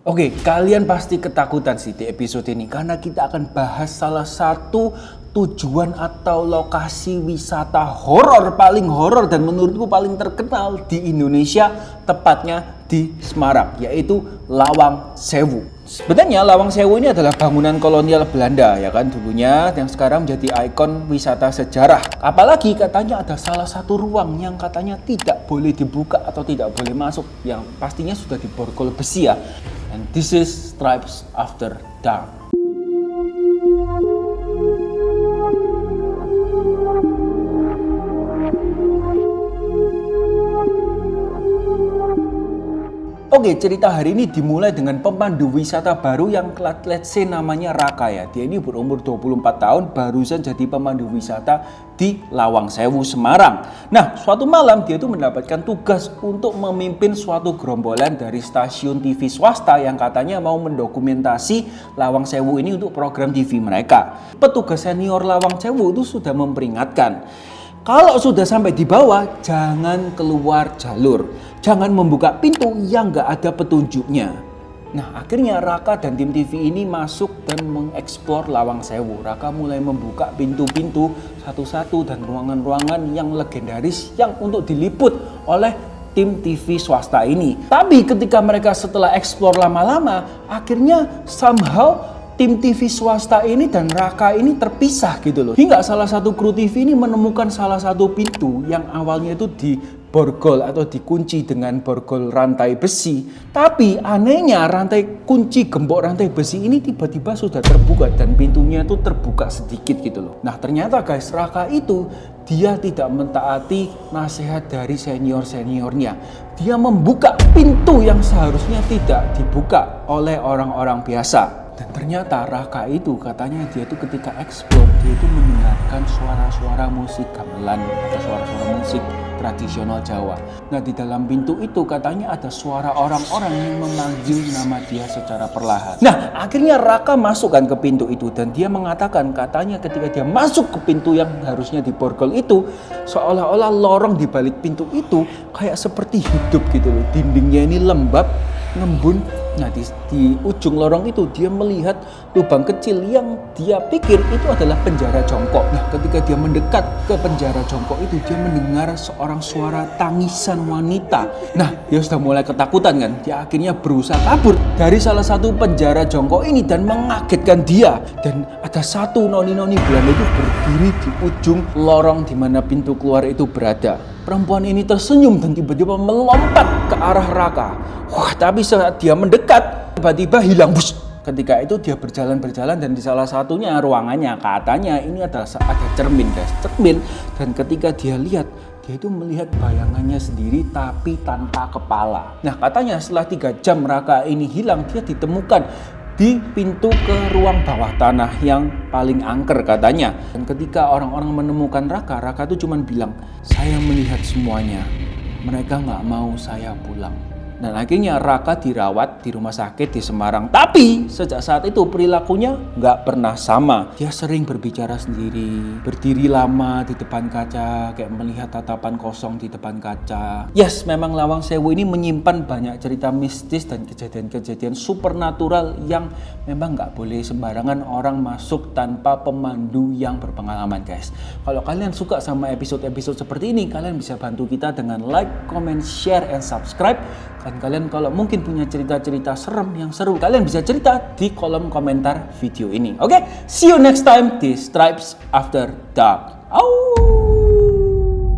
Oke, kalian pasti ketakutan sih di episode ini karena kita akan bahas salah satu tujuan atau lokasi wisata paling horor dan menurutku paling terkenal di Indonesia, tepatnya di Semarang, yaitu Lawang Sewu. Sebenarnya Lawang Sewu ini adalah bangunan kolonial Belanda ya kan dulunya, yang sekarang menjadi ikon wisata sejarah. Apalagi katanya ada salah satu ruang yang katanya tidak boleh dibuka atau tidak boleh masuk, yang pastinya sudah diborgol besi ya. And this is Stripes After Dark. Oke, cerita hari ini dimulai dengan pemandu wisata baru yang let's say namanya Raka ya. Dia ini berumur 24 tahun, barusan jadi pemandu wisata di Lawang Sewu, Semarang. Nah, suatu malam dia itu mendapatkan tugas untuk memimpin suatu gerombolan dari stasiun TV swasta yang katanya mau mendokumentasi Lawang Sewu ini untuk program TV mereka. Petugas senior Lawang Sewu itu sudah memperingatkan, kalau sudah sampai di bawah, jangan keluar jalur. Jangan membuka pintu yang gak ada petunjuknya. Nah, akhirnya Raka dan tim TV ini masuk dan mengeksplor Lawang Sewu. Raka mulai membuka pintu-pintu satu-satu dan ruangan-ruangan yang legendaris yang untuk diliput oleh tim TV swasta ini. Tapi ketika mereka setelah eksplor lama-lama, akhirnya somehow tim TV swasta ini dan Raka ini terpisah gitu loh. Hingga salah satu kru TV ini menemukan salah satu pintu yang awalnya itu diborgol atau dikunci dengan borgol rantai besi. Tapi anehnya gembok rantai besi ini tiba-tiba sudah terbuka dan pintunya itu terbuka sedikit gitu loh. Nah ternyata guys, Raka itu dia tidak mentaati nasihat dari senior-seniornya. Dia membuka pintu yang seharusnya tidak dibuka oleh orang-orang biasa. Dan ternyata Raka itu katanya dia itu ketika eksplor dia itu mendengarkan suara-suara musik gamelan atau suara-suara musik tradisional Jawa. Nah di dalam pintu itu katanya ada suara orang-orang yang memanggil nama dia secara perlahan. Nah akhirnya Raka masukkan ke pintu itu dan dia mengatakan katanya ketika dia masuk ke pintu yang harusnya diborgol itu, seolah-olah lorong di balik pintu itu kayak seperti hidup gitu loh. Dindingnya ini lembab, ngembun. Nah di ujung lorong itu dia melihat lubang kecil yang dia pikir itu adalah penjara jongkok. Nah ketika dia mendekat ke penjara jongkok itu dia mendengar seorang suara tangisan wanita. Nah dia sudah mulai ketakutan kan. Dia akhirnya berusaha kabur dari salah satu penjara jongkok ini dan mengagetkan dia. Dan ada satu noni-noni Belanda itu berdiri di ujung lorong di mana pintu keluar itu berada. Perempuan ini tersenyum dan tiba-tiba melompat ke arah Raka. Wah, tapi saat dia mendekat, tiba-tiba hilang. Bus. Ketika itu dia berjalan dan di salah satunya ruangannya katanya ini adalah ada cermin guys. Cermin, dan ketika dia lihat, dia itu melihat bayangannya sendiri tapi tanpa kepala. Nah katanya setelah 3 jam Raka ini hilang, dia ditemukan di pintu ke ruang bawah tanah yang paling angker katanya. Dan ketika orang-orang menemukan Raka tuh cuman bilang, saya melihat semuanya, mereka gak mau saya pulang. Dan akhirnya Raka dirawat di rumah sakit di Semarang. Tapi sejak saat itu perilakunya nggak pernah sama. Dia sering berbicara sendiri, berdiri lama di depan kaca, kayak melihat tatapan kosong di depan kaca. Yes, memang Lawang Sewu ini menyimpan banyak cerita mistis dan kejadian-kejadian supernatural yang memang nggak boleh sembarangan orang masuk tanpa pemandu yang berpengalaman guys. Kalau kalian suka sama episode-episode seperti ini, kalian bisa bantu kita dengan like, comment, share, and subscribe. Dan kalian kalau mungkin punya cerita-cerita serem yang seru, kalian bisa cerita di kolom komentar video ini. Oke, see you next time di Stripes After Dark. Au!